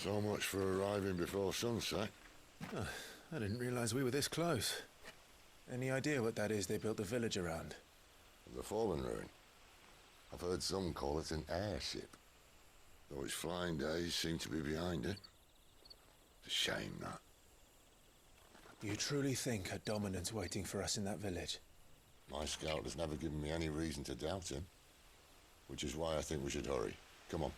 So much for arriving before sunset. Oh, I didn't realize we were this close. Any idea what that is they built the village around? The Fallen Ruin. I've heard some call it an airship. Though its flying days seem to be behind it. It's a shame, that. You truly think a dominant's waiting for us in that village? My scout has never given me any reason to doubt him. Which is why I think we should hurry. Come on.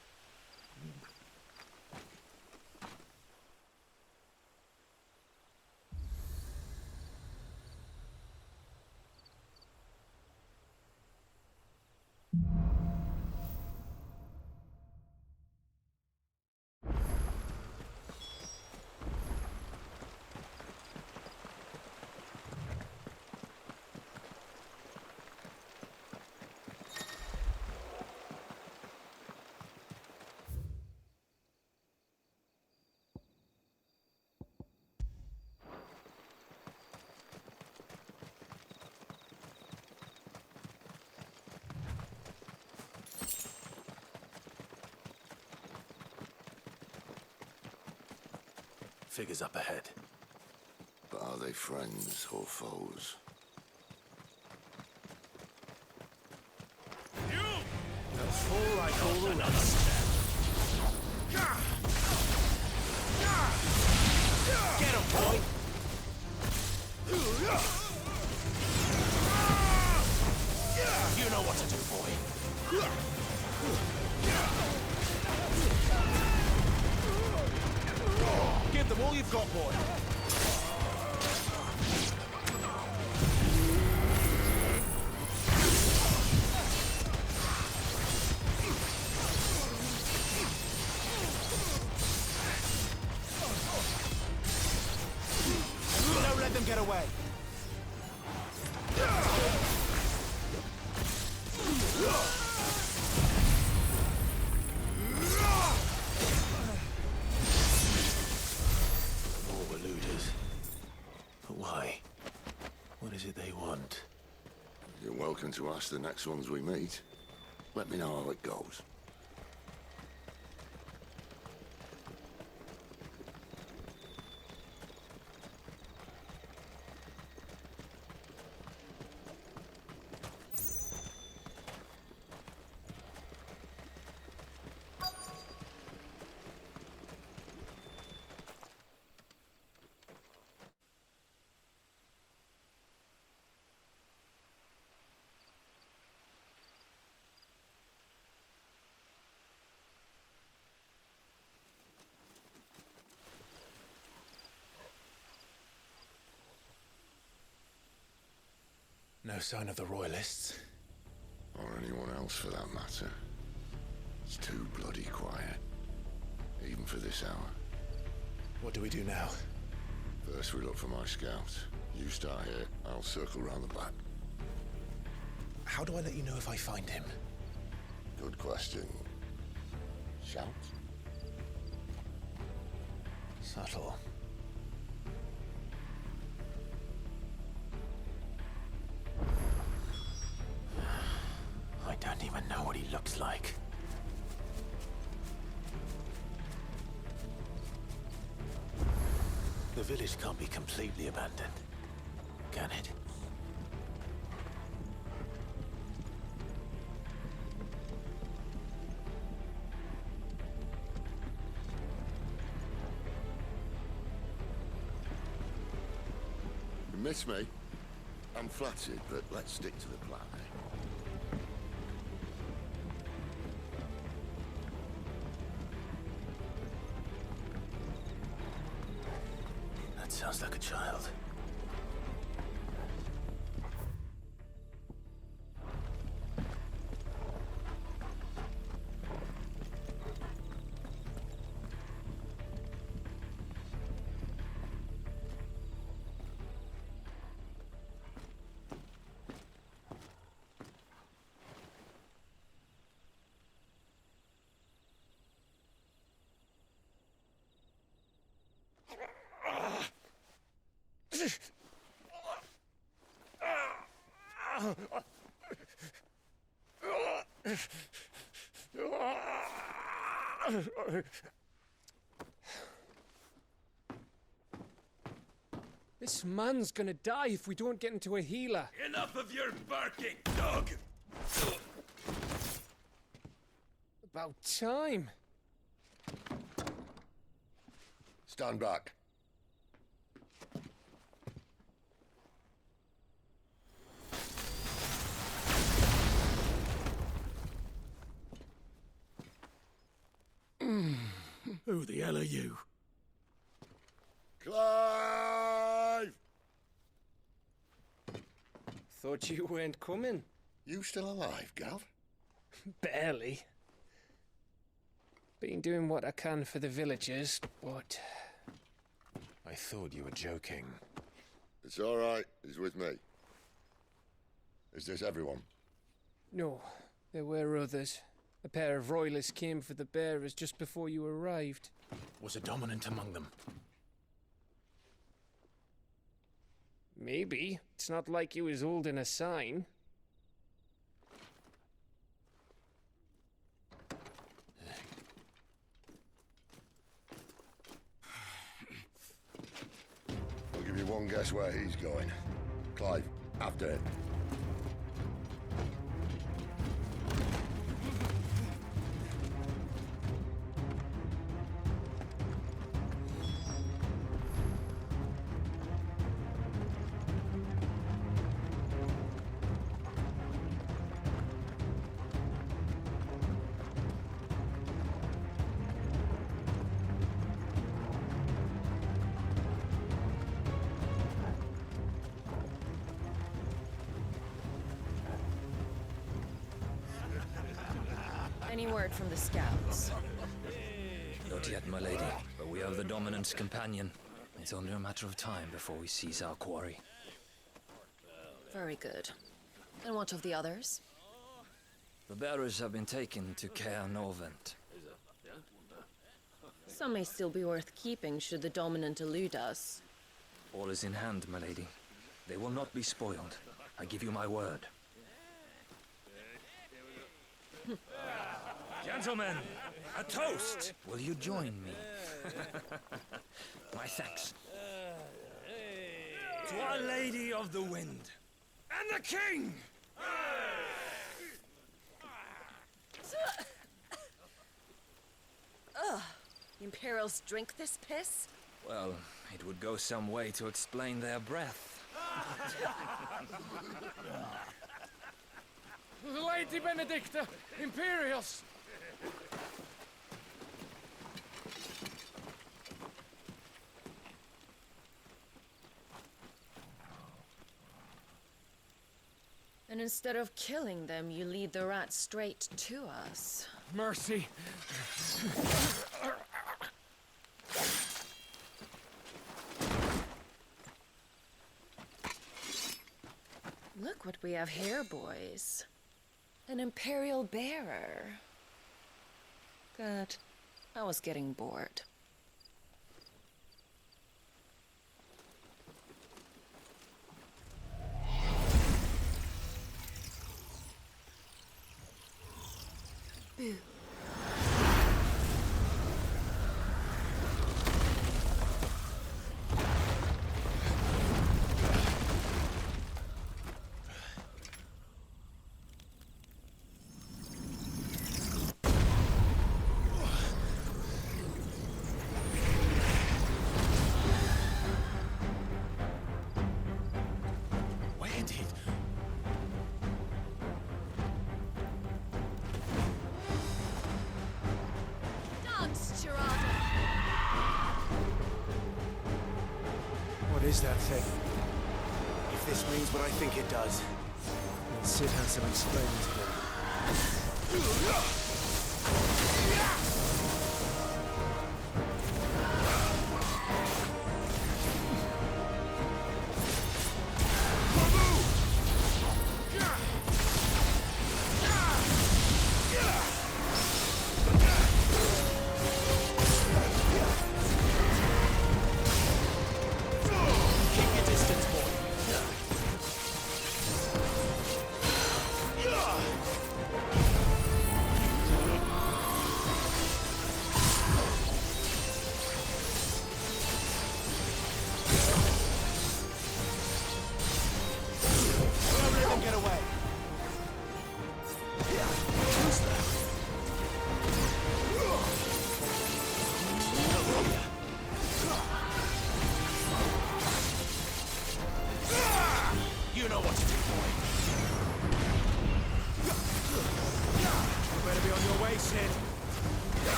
Figures up ahead. But are they friends or foes? They'll fall like all the rest. Get him, boy! You know what to do, boy. Give them all you've got, boy. Don't let them get away. You're welcome to ask the next ones we meet. Let me know how it goes. No sign of the Royalists. Or anyone else for that matter. It's too bloody quiet. Even for this hour. What do we do now? First we look for my scout. You start here, I'll circle round the back. How do I let you know if I find him? Good question. Shout? Subtle. I don't even know what he looks like. The village can't be completely abandoned, can it? You miss me? I'm flattered, but let's stick to the plan, eh? That sounds like a child. This man's gonna die if we don't get into a healer. Enough of your barking, dog! About time. Stand back. Who the hell are you? Clive! Thought you weren't coming. You still alive, Gav? Barely. Been doing what I can for the villagers, but... I thought you were joking. It's all right. He's with me. Is this everyone? No, there were others. A pair of royalists came for the bearers just before you arrived. Was a dominant among them? Maybe. It's not like he was holding a sign. I'll give you one guess where he's going. Clive, after him. Any word from the scouts? Not yet, my lady, but we have the Dominant's companion. It's only a matter of time before we seize our quarry. Very good. And what of the others? The bearers have been taken to Caer Norvent. Some may still be worth keeping should the Dominant elude us. All is in hand, my lady. They will not be spoiled. I give you my word. Gentlemen, a toast! Will you join me? My thanks. To Our Lady of the Wind. And the King! Ugh! The Imperials drink this piss? Well, it would go some way to explain their breath. Lady Benedicta! Imperials! And instead of killing them, you lead the rats straight to us. Mercy! Look what we have here, boys. An Imperial bearer. Good. I was getting bored. Boo. Where did... Dance, Geraldo! What is that thing? If this means what I think it does, then Sid has some explaining to do.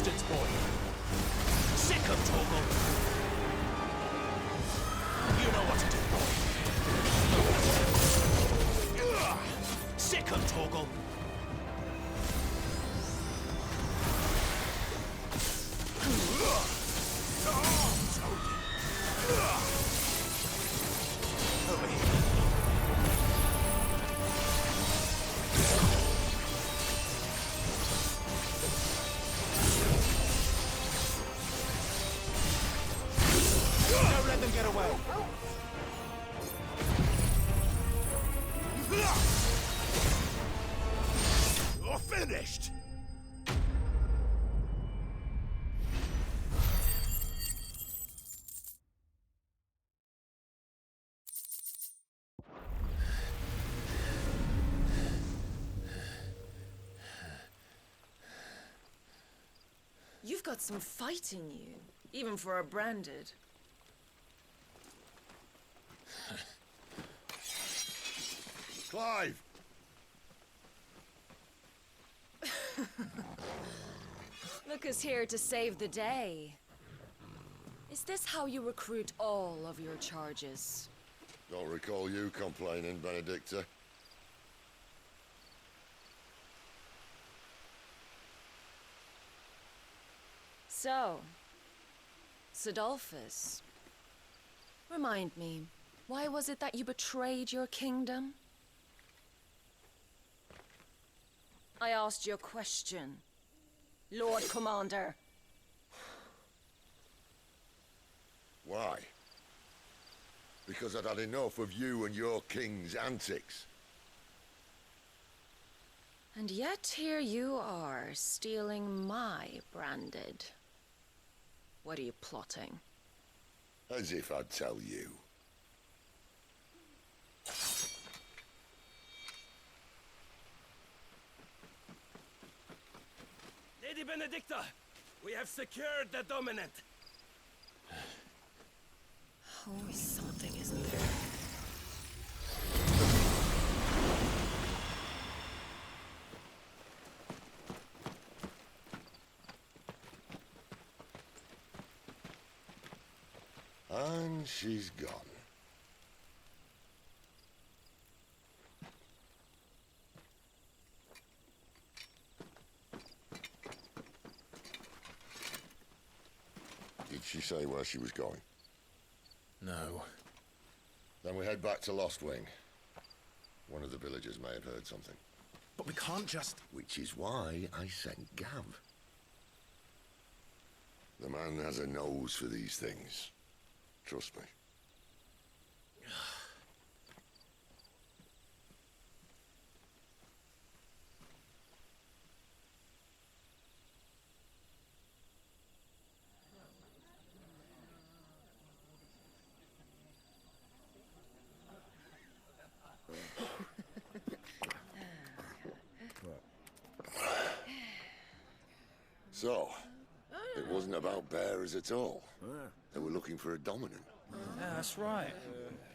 bastards, boy! Sick of Torgal! You know what to do, boy! Ugh. Sick of Torgal! Over here. Don't let them get away. You're finished. You've got some fight in you, even for a branded. Clive! Lucas here to save the day. Is this how you recruit all of your charges? Don't recall you complaining, Benedicta. So, Sidolphus, remind me, why was it that you betrayed your kingdom? I asked you a question, Lord Commander. Why? Because I'd had enough of you and your king's antics. And yet here you are, stealing my branded. What are you plotting? As if I'd tell you. Lady Benedicta, we have secured the Dominant. Always something, isn't there? And she's gone. Did she say where she was going? No. Then we head back to Lost Wing. One of the villagers may have heard something. But we can't just... Which is why I sent Gav. The man has a nose for these things. Trust me. So, it wasn't about bearers at all. They were looking for a dominant. Yeah, that's right.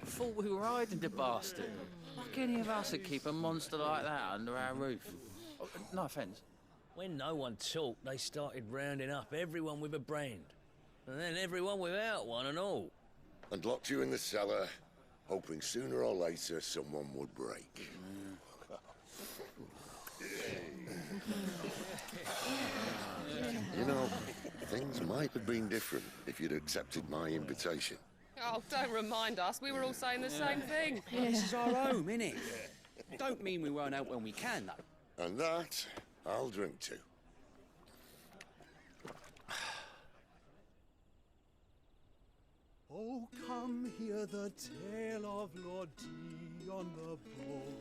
Thought we were hiding the bastard. Like any of us would keep a monster like that under our roof. Oh, no offence. When no one talked, they started rounding up everyone with a brand. And then everyone without one and all. And locked you in the cellar, hoping sooner or later someone would break. You know, things might have been different if you'd accepted my invitation. Oh, don't remind us. We were all saying the same thing. This is our home, innit? Don't mean we won't out when we can, though. And that, I'll drink to. Oh, come hear the tale of Lord Dion the Bold,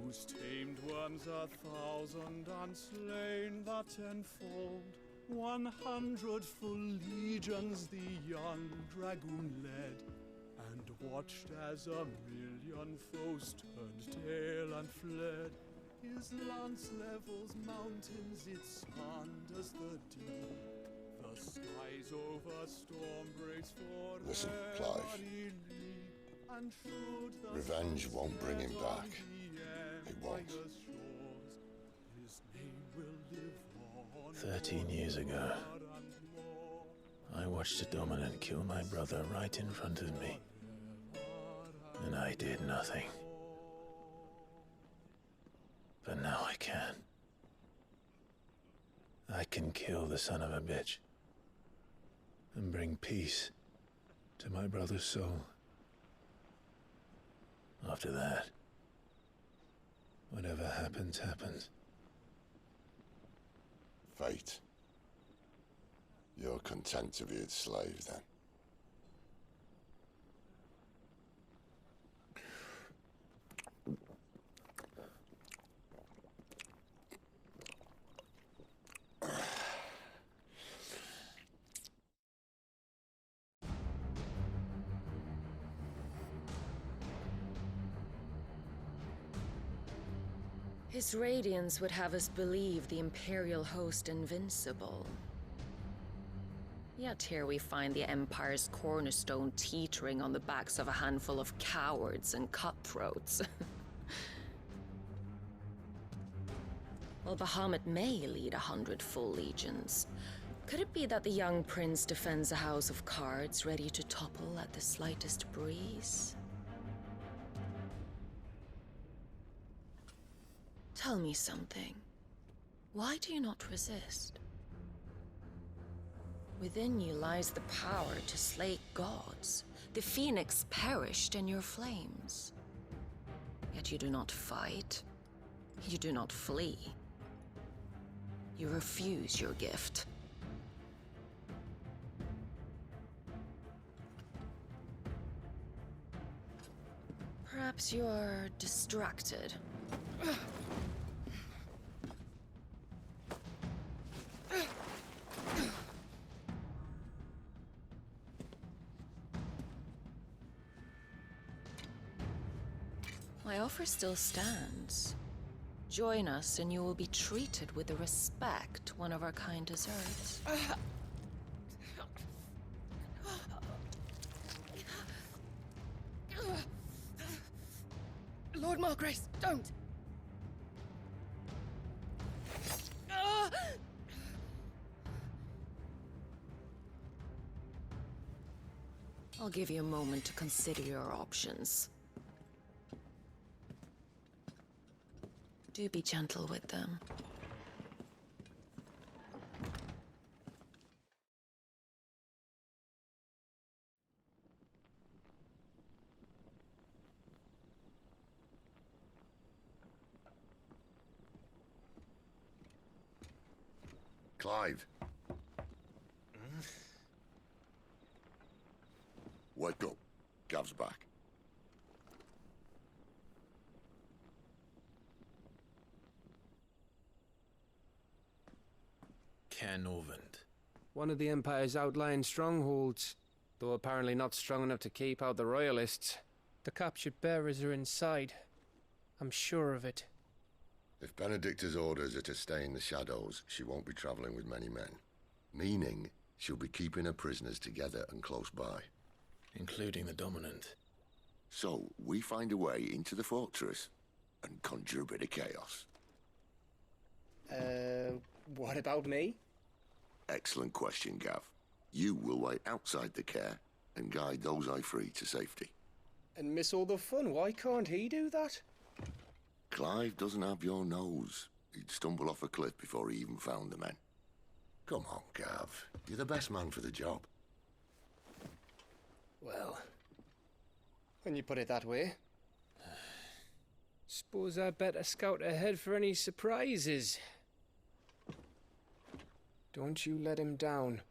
who's tamed worms 1,000 and slain the 10-fold. 100 full legions the young dragoon led, and watched as 1,000,000 foes turned tail and fled. His lance levels mountains, it sanders the deep. The skies over storm breaks for Listen, Clive. and should the Revenge won't bring him back. It won't. his name will live on 13 years ago, I watched a dominant kill my brother right in front of me. And I did nothing. But now I can. I can kill the son of a bitch. And bring peace to my brother's soul. After that, whatever happens, happens. Fate. You're content to be its slave, then? His radiance would have us believe the Imperial host invincible. Yet here we find the Empire's cornerstone teetering on the backs of a handful of cowards and cutthroats. While Bahamut may lead 100 full legions, could it be that the young prince defends a house of cards ready to topple at the slightest breeze? Tell me something. Why do you not resist? Within you lies the power to slay gods. The Phoenix perished in your flames. Yet you do not fight. You do not flee. You refuse your gift. Perhaps you're distracted. My offer still stands. Join us and you will be treated with the respect one of our kind deserves. Lord Margrace, don't! I'll give you a moment to consider your options. Do be gentle with them. Clive. Wake up. Gav's back. Caernarvon. One of the Empire's outlying strongholds, though apparently not strong enough to keep out the Royalists. The captured bearers are inside. I'm sure of it. If Benedicta's orders are to stay in the shadows, she won't be traveling with many men. Meaning, she'll be keeping her prisoners together and close by. Including the Dominant. So, we find a way into the fortress and conjure a bit of chaos. What about me? Excellent question, Gav. You will wait outside the care and guide those I free to safety. And miss all the fun. Why can't he do that? Clive doesn't have your nose. He'd stumble off a cliff before he even found the men. Come on, Gav. You're the best man for the job. Well, when you put it that way. Suppose I'd better scout ahead for any surprises. Don't you let him down.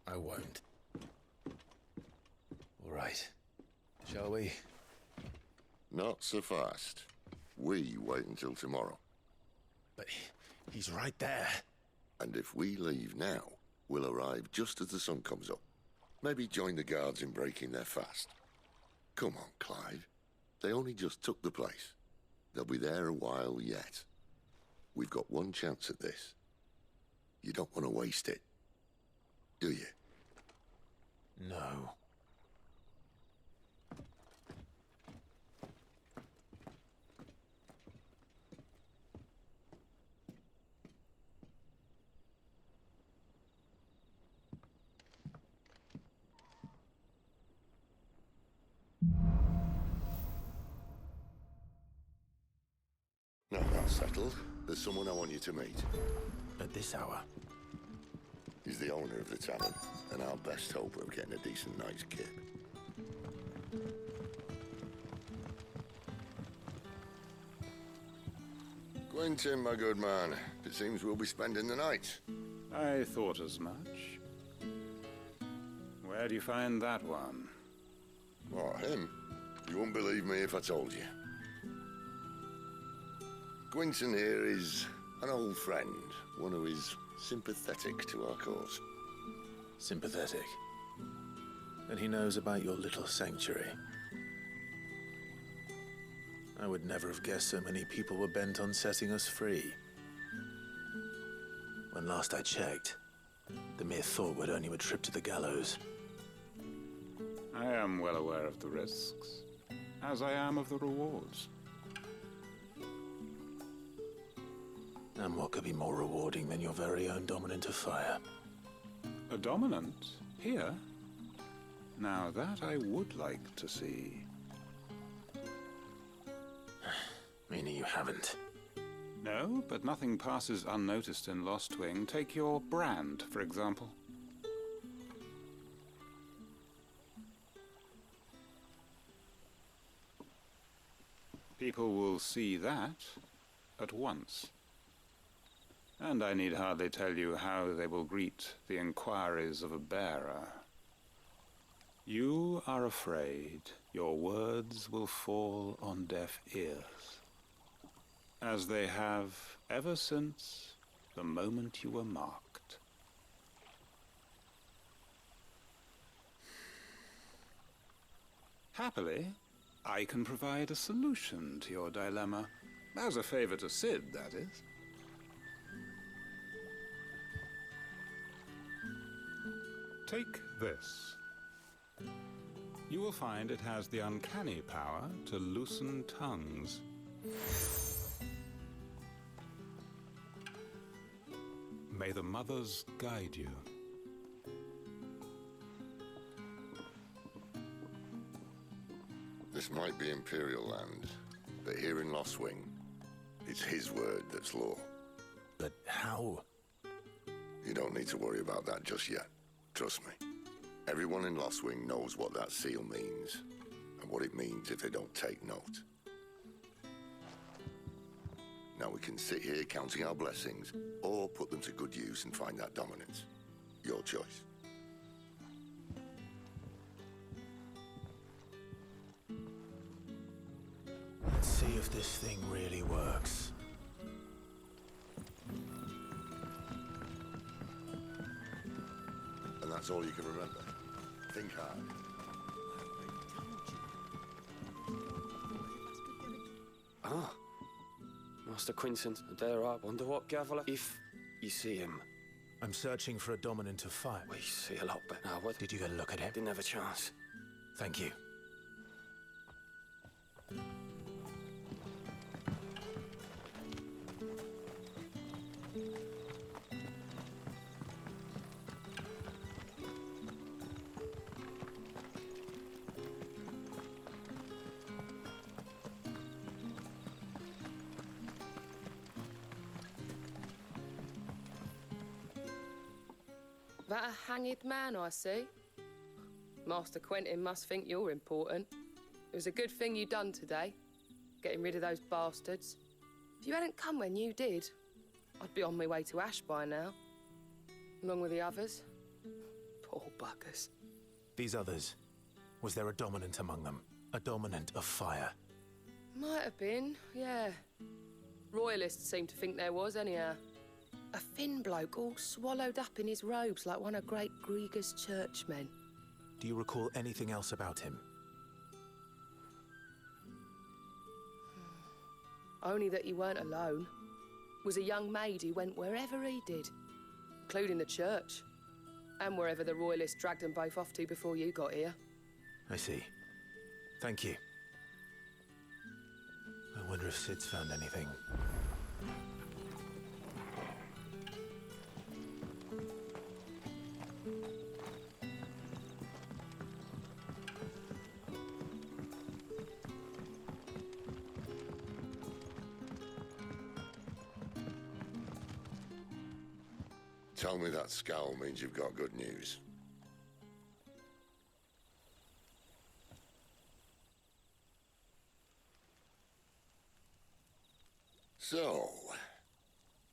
I won't. All right. Shall we? Not so fast. We wait until tomorrow. But he's right there. And if we leave now, we'll arrive just as the sun comes up. Maybe join the guards in breaking their fast. Come on, Clive. They only just took the place. They'll be there a while yet. We've got one chance at this. You don't want to waste it, do you? No. Now that's settled. There's someone I want you to meet. At this hour? He's the owner of the tavern, and our best hope of getting a decent night's kip. Quentin, my good man. It seems we'll be spending the night. I thought as much. Where do you find that one? What, him? You wouldn't believe me if I told you. Quentin here is an old friend, one who is sympathetic to our cause. Sympathetic? And he knows about your little sanctuary. I would never have guessed so many people were bent on setting us free. When last I checked, the mere thought would earn you a trip to the gallows. I am well aware of the risks, as I am of the rewards. And what could be more rewarding than your very own dominant of fire? A dominant? Here? Now that I would like to see. Meaning you haven't? No, but nothing passes unnoticed in Lostwing. Take your brand, for example. People will see that at once. And I need hardly tell you how they will greet the inquiries of a bearer. You are afraid your words will fall on deaf ears, as they have ever since the moment you were marked. Happily, I can provide a solution to your dilemma, as a favor to Cid, that is. Take this. You will find it has the uncanny power to loosen tongues. May the mothers guide you. This might be Imperial land, but here in Lostwing, it's his word that's law. But how? You don't need to worry about that just yet. Trust me. Everyone in Lostwing knows what that seal means, and what it means if they don't take note. Now we can sit here counting our blessings, or put them to good use and find that dominance. Your choice. Let's see if this thing really works. And that's all you can remember. Think hard. Ah. Master Quentin, there I wonder what Gavilar... If you see him. I'm searching for a dominant of fire. We see a lot better. Now, what? Did you get a look at him? Didn't have a chance. Thank you. That a hanged man I see? Master Quentin must think you're important. It was a good thing you done today, getting rid of those bastards. If you hadn't come when you did, I'd be on my way to Ash by now, along with the others. Poor buggers. These others, was there a dominant among them? A dominant of fire? Might have been, yeah. Royalists seem to think there was, anyhow. A thin bloke all swallowed up in his robes like one of Great Grieger's churchmen. Do you recall anything else about him? Only that he weren't alone. Was a young maid who went wherever he did, including the church, and wherever the Royalists dragged them both off to before you got here. I see. Thank you. I wonder if Cid's found anything. Tell me that scowl means you've got good news. So,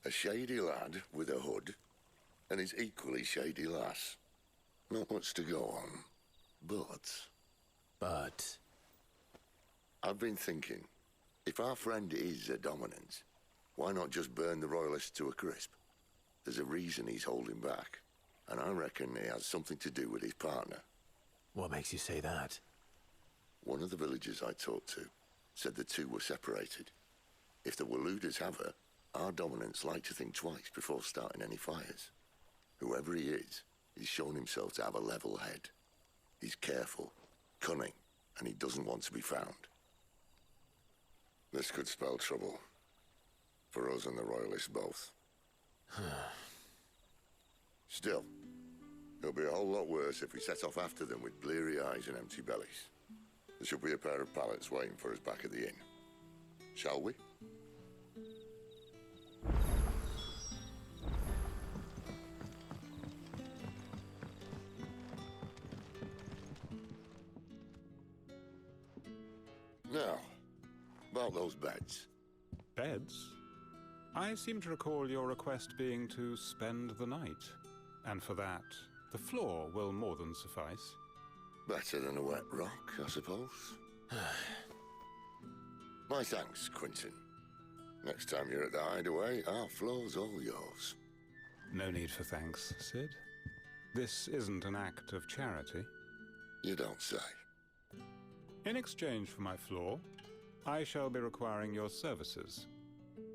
a shady lad with a hood, and his equally shady lass. Not much to go on, but... I've been thinking, if our friend is a dominant, why not just burn the Royalists to a crisp? There's a reason he's holding back, and I reckon he has something to do with his partner. What makes you say that? One of the villagers I talked to said the two were separated. If the Waluders have her, our dominants like to think twice before starting any fires. Whoever he is, he's shown himself to have a level head. He's careful, cunning, and he doesn't want to be found. This could spell trouble. For us and the Royalists both. Still, it'll be a whole lot worse if we set off after them with bleary eyes and empty bellies. There should be a pair of pallets waiting for us back at the inn. Shall we? Now, about those beds. Beds? I seem to recall your request being to spend the night. And for that, the floor will more than suffice. Better than a wet rock, I suppose. My thanks, Quentin. Next time you're at the Hideaway, our floor's all yours. No need for thanks, Sid. This isn't an act of charity. You don't say. In exchange for my floor, I shall be requiring your services.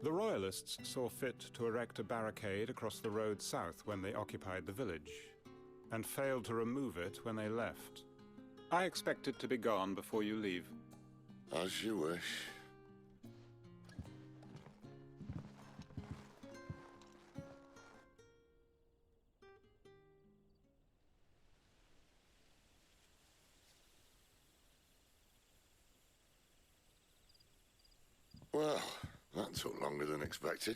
The Royalists saw fit to erect a barricade across the road south when they occupied the village, and failed to remove it when they left. I expect it to be gone before you leave. As you wish. Well, that took longer than expected.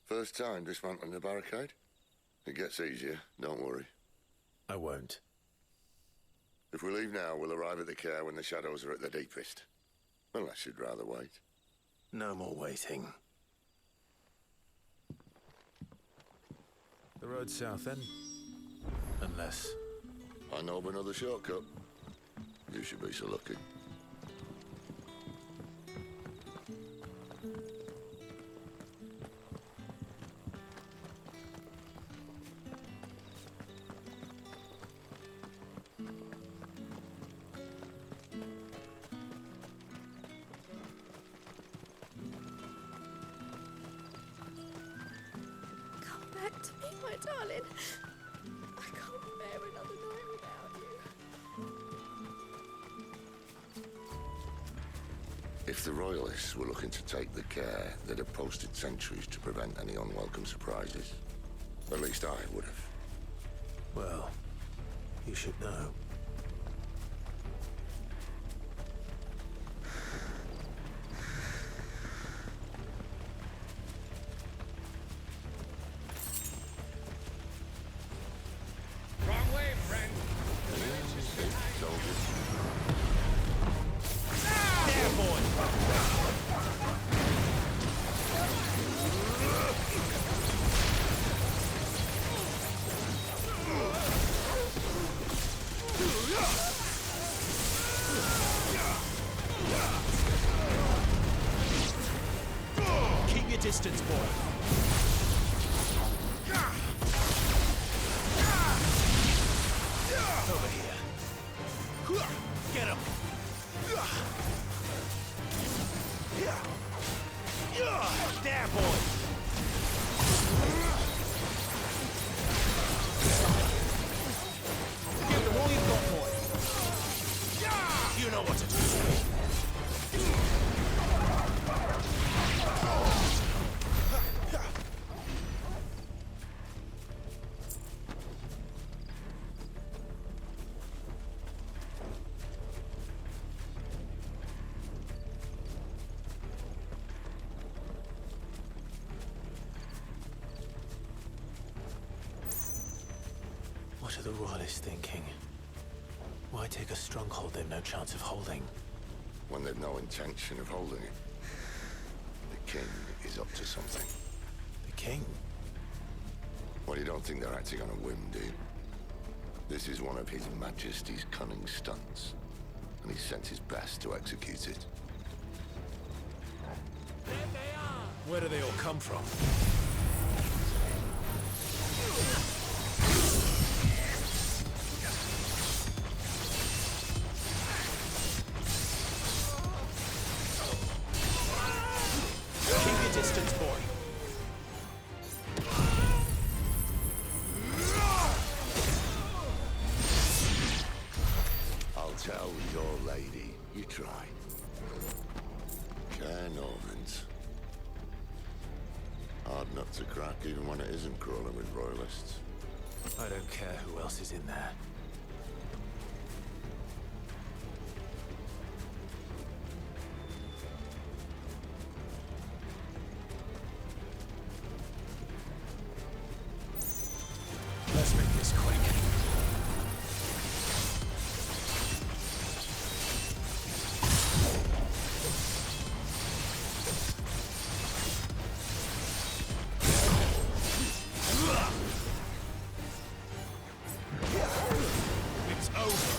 First time dismantling the barricade? It gets easier, don't worry. I won't. If we leave now, we'll arrive at the Care when the shadows are at their deepest. Unless you'd rather wait. No more waiting. The road south then? Unless... I know of another shortcut. You should be so lucky. Back to me, my darling. I can't bear another night without you. If the Royalists were looking to take the Care, they'd have posted sentries to prevent any unwelcome surprises. At least I would have. Well, you should know. Keep your distance, boy. Over here. Get him. There, boy. Give them all you've got, boy. You know what to do. What are the Royalists thinking? Why take a stronghold they've no chance of holding? When they've no intention of holding it. The king is up to something. The king? Well, you don't think they're acting on a whim, do you? This is one of His Majesty's cunning stunts, and he sent his best to execute it. Where do they all come from? Keep your distance, boy. I'll tell your lady. You try. Care Normans. Hard nut to crack, even when it isn't crawling with royalists. I don't care who else is in there. Let's make this quick. It's over.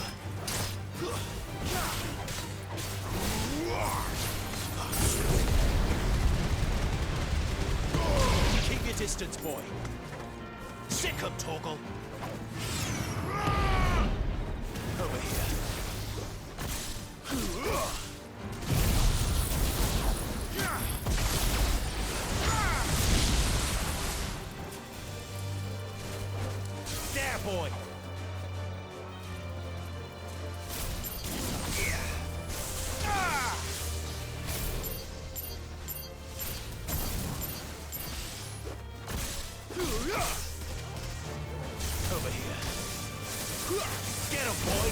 Keep your distance, boy. Sick 'em, Torgal. Over here. There, boy. Over here. Get him, boy!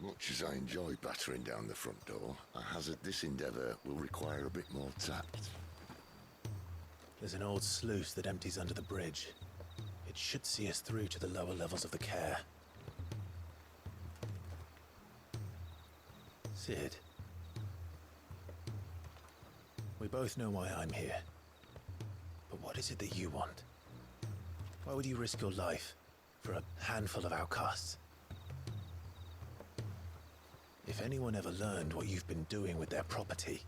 Much as I enjoy battering down the front door, I hazard this endeavour will require a bit more tact. There's an old sluice that empties under the bridge. It should see us through to the lower levels of the care. Cid. We both know why I'm here. But what is it that you want? Why would you risk your life for a handful of outcasts? If anyone ever learned what you've been doing with their property...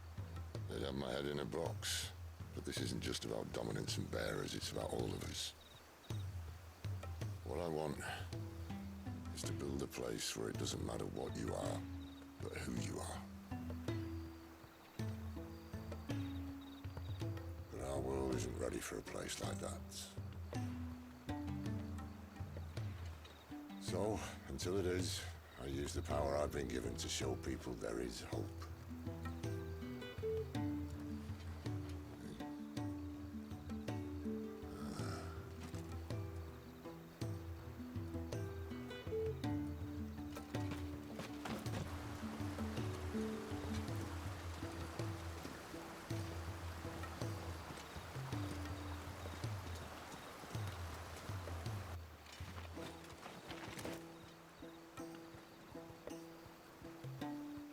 They'd have my head in a box. But this isn't just about dominance and bearers, it's about all of us. What I want is to build a place where it doesn't matter what you are, but who you are. But our world isn't ready for a place like that. So, until it is, I use the power I've been given to show people there is hope.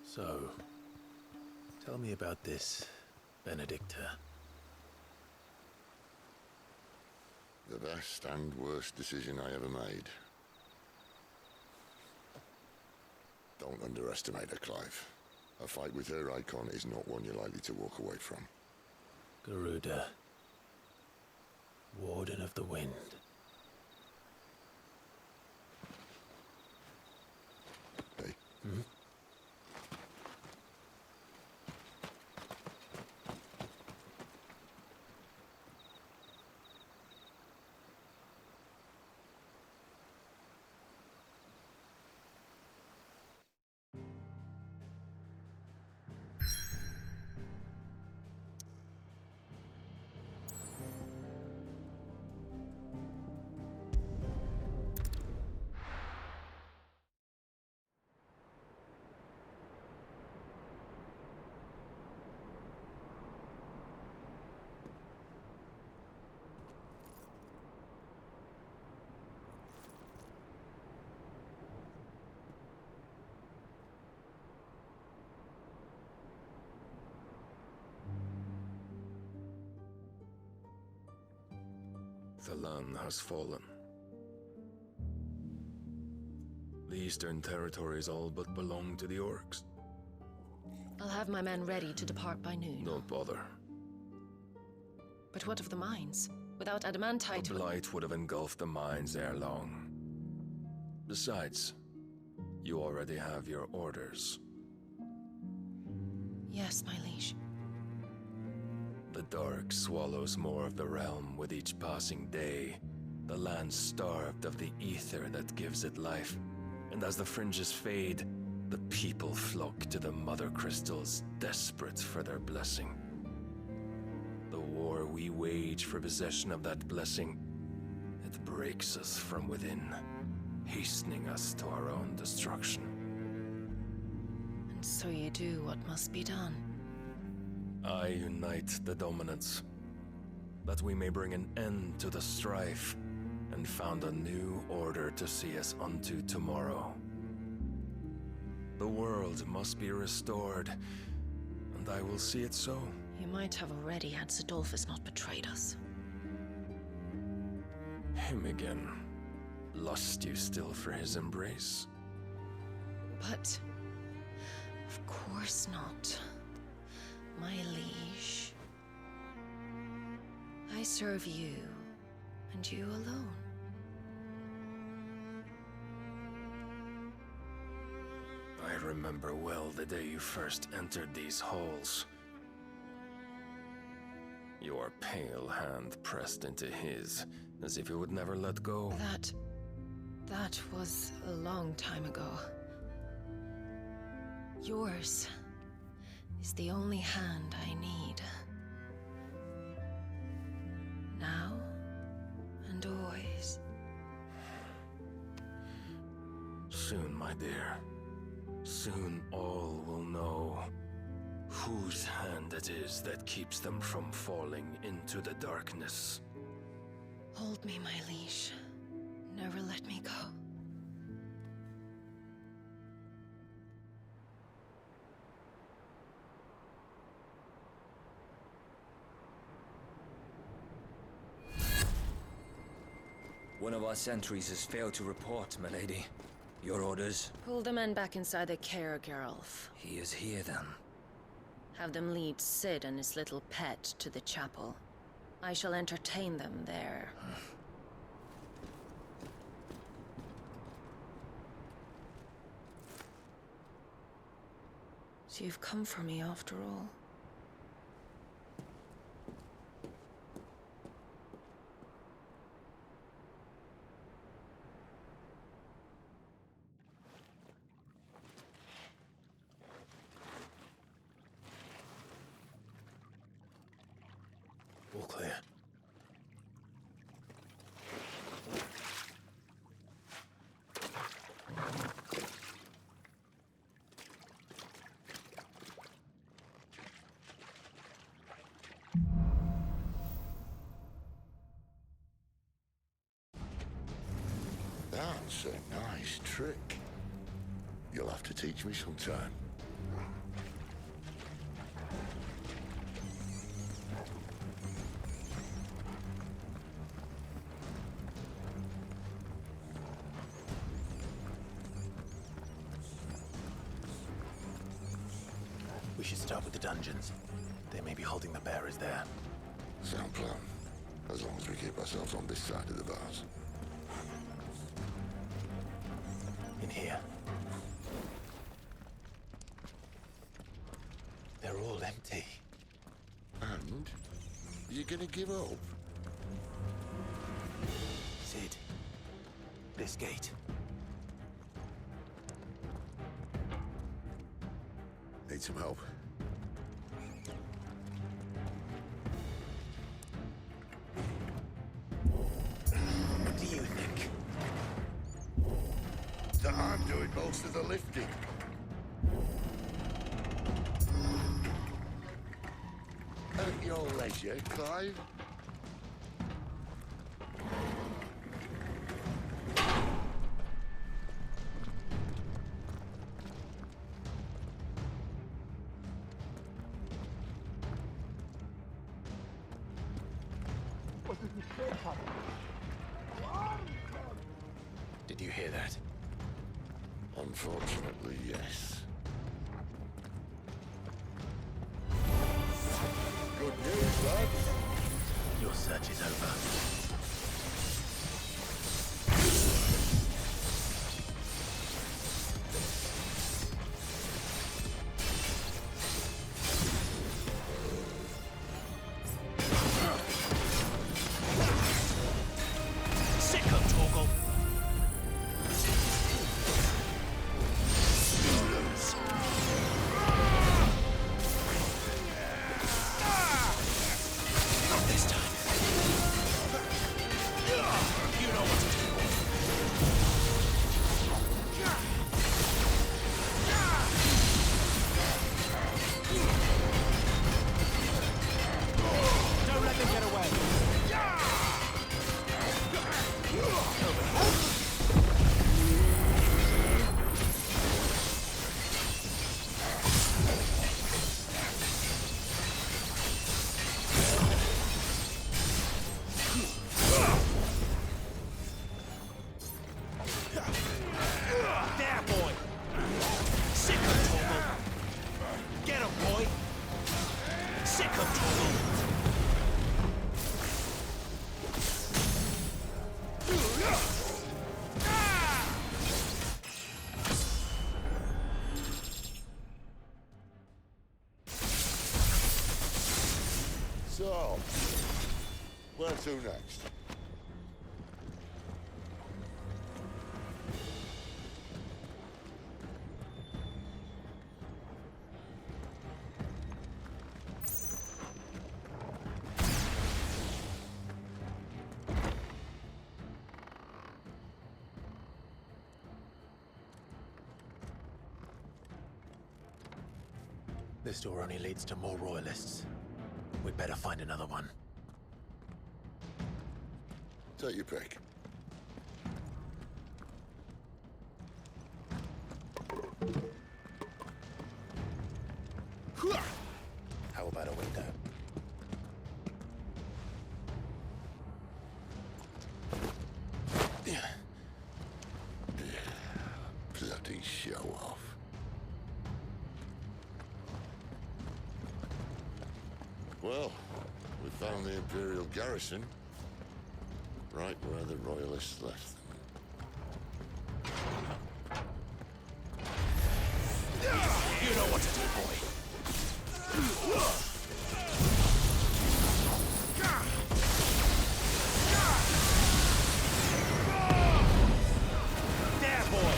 So, tell me about this, Benedicta. The best and worst decision I ever made. Don't underestimate her, Clive. A fight with her icon is not one you're likely to walk away from. Garuda. Warden of the Wind. Hey. Hmm? Cathalan has fallen. The Eastern Territories all but belong to the Orcs. I'll have my men ready to depart by noon. Don't bother. But what of the mines? Without adamantite... The Blight would have engulfed the mines ere long. Besides, you already have your orders. Yes, my liege. The dark swallows more of the realm with each passing day. The land starved of the ether that gives it life. And as the fringes fade, the people flock to the mother crystals, desperate for their blessing. The war we wage for possession of that blessing, it breaks us from within, hastening us to our own destruction. And so you do what must be done. I unite the dominants, that we may bring an end to the strife, and found a new order to see us unto tomorrow. The world must be restored, and I will see it so. You might have already had Sidolphus not betrayed us. Him again. Lust you still for his embrace? But... of course not. My liege. I serve you, and you alone. I remember well the day you first entered these halls. Your pale hand pressed into his, as if you would never let go. That was a long time ago. Yours is the only hand I need. Now and always. Soon, my dear. Soon all will know whose hand it is that keeps them from falling into the darkness. Hold me, my liege. Never let me go. One of our sentries has failed to report, milady. Your orders? Pull the men back inside the care, Geralf. He is here, then. Have them lead Cid and his little pet to the chapel. I shall entertain them there. So you've come for me after all. All clear. That's a nice trick. You'll have to teach me sometime. We should start with the dungeons. They may be holding the bearers there. Sound plan. As long as we keep ourselves on this side of the bars. In here. They're all empty. And? You're gonna give up? Cid. This gate. Need some help. What do you think? That I'm doing most of the lifting. At your leisure, Clive. Was it a mistake, Papa? Did you hear that? Unfortunately, yes. Good news, lads. Your search is over. So, where to next? This door only leads to more royalists. We'd better find another one. Take your pick. How about a window? Bloody show off. Well, we found the Imperial garrison, right where the Royalists left them. You know what to do, boy. There, boy.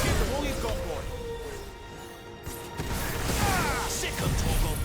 Give them all you've got, boy. Sick 'em, Torgal.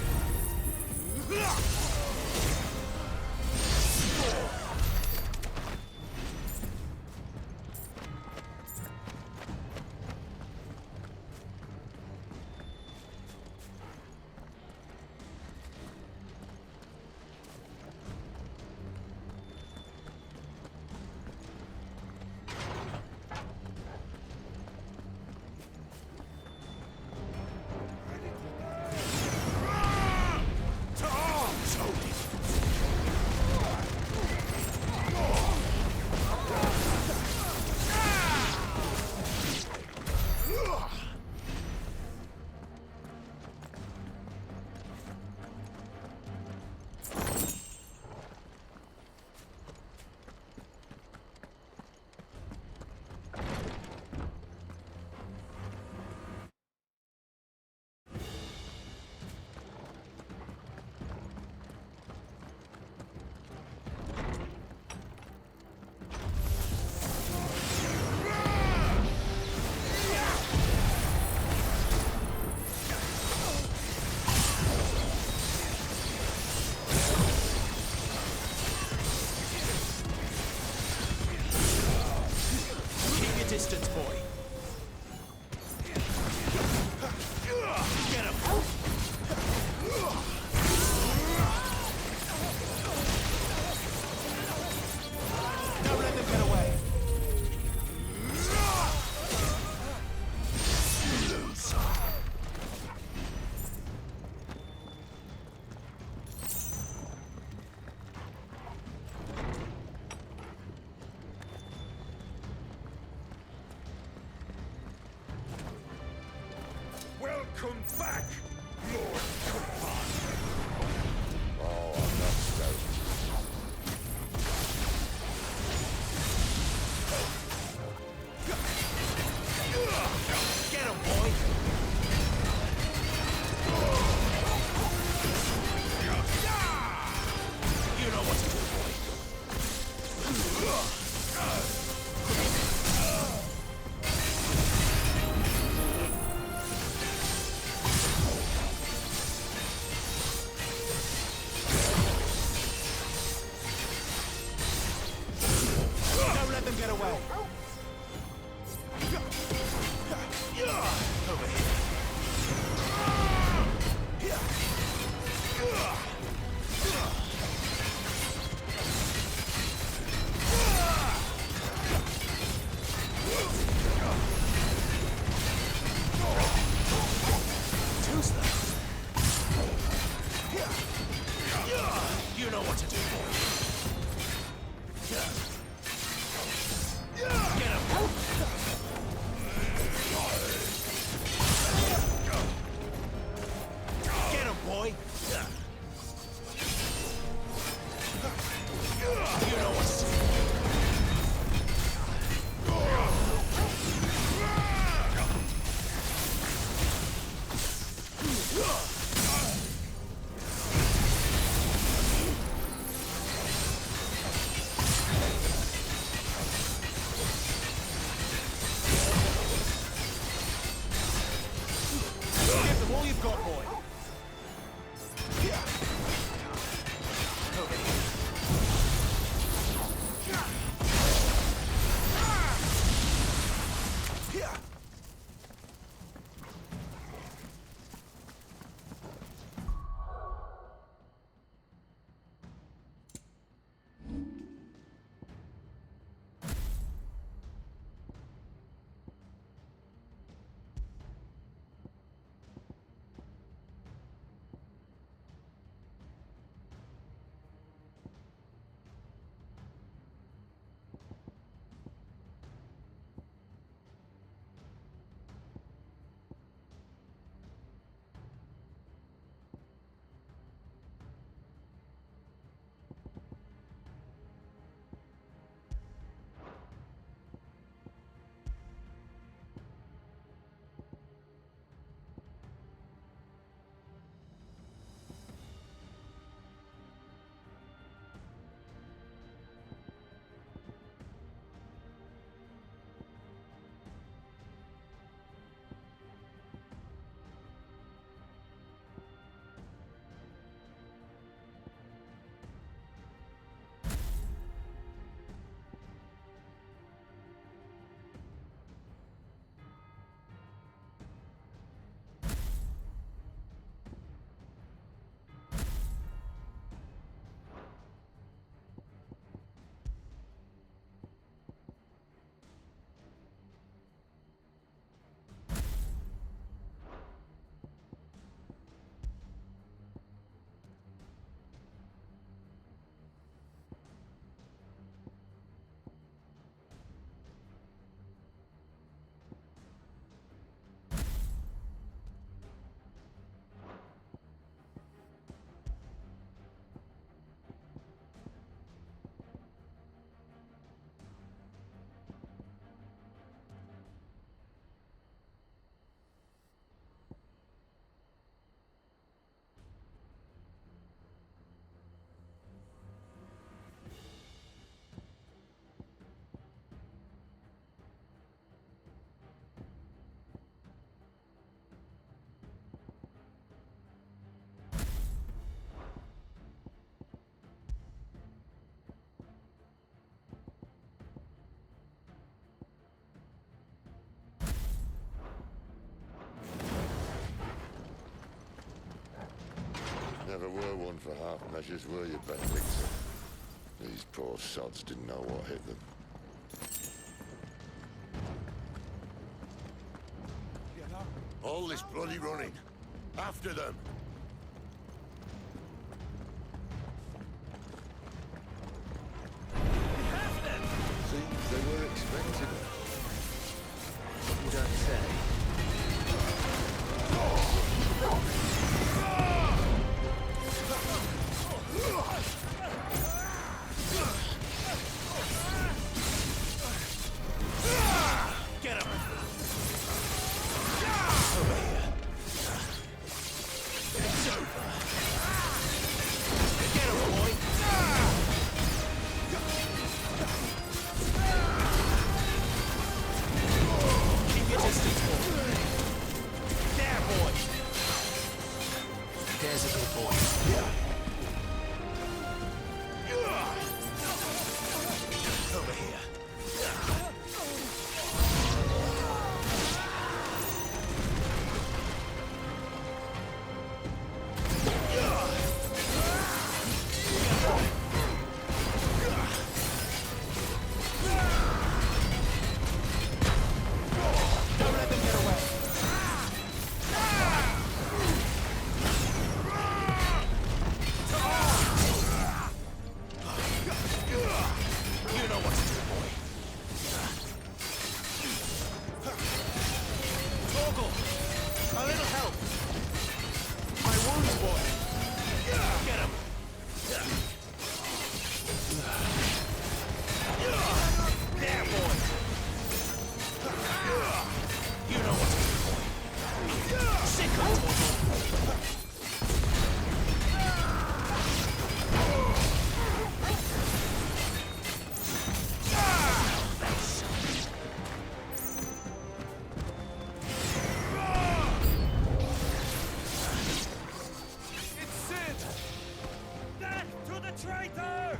know what to do. Get him! Get him, boy! You know what's... Give them all you've got, boy. Over here. Never were one for half measures, were you, Benedicta? These poor sods didn't know what hit them. All this bloody running! After them! Seems they were expecting it. You don't say. Get him! Over here. traitor!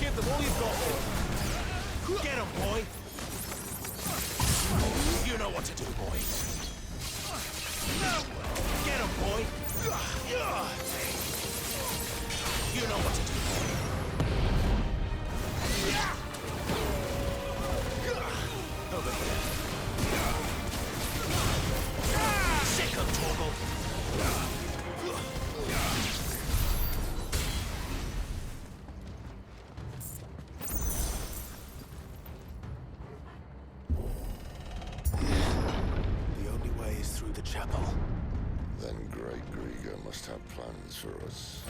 Give them all you've got, boy. Get 'em, boy. You know what to do, boy. Get 'em, boy. You know what to do, boy. Over here. Sick 'em, Torgal. The only way is through the chapel. Then Great Grieger must have plans for us.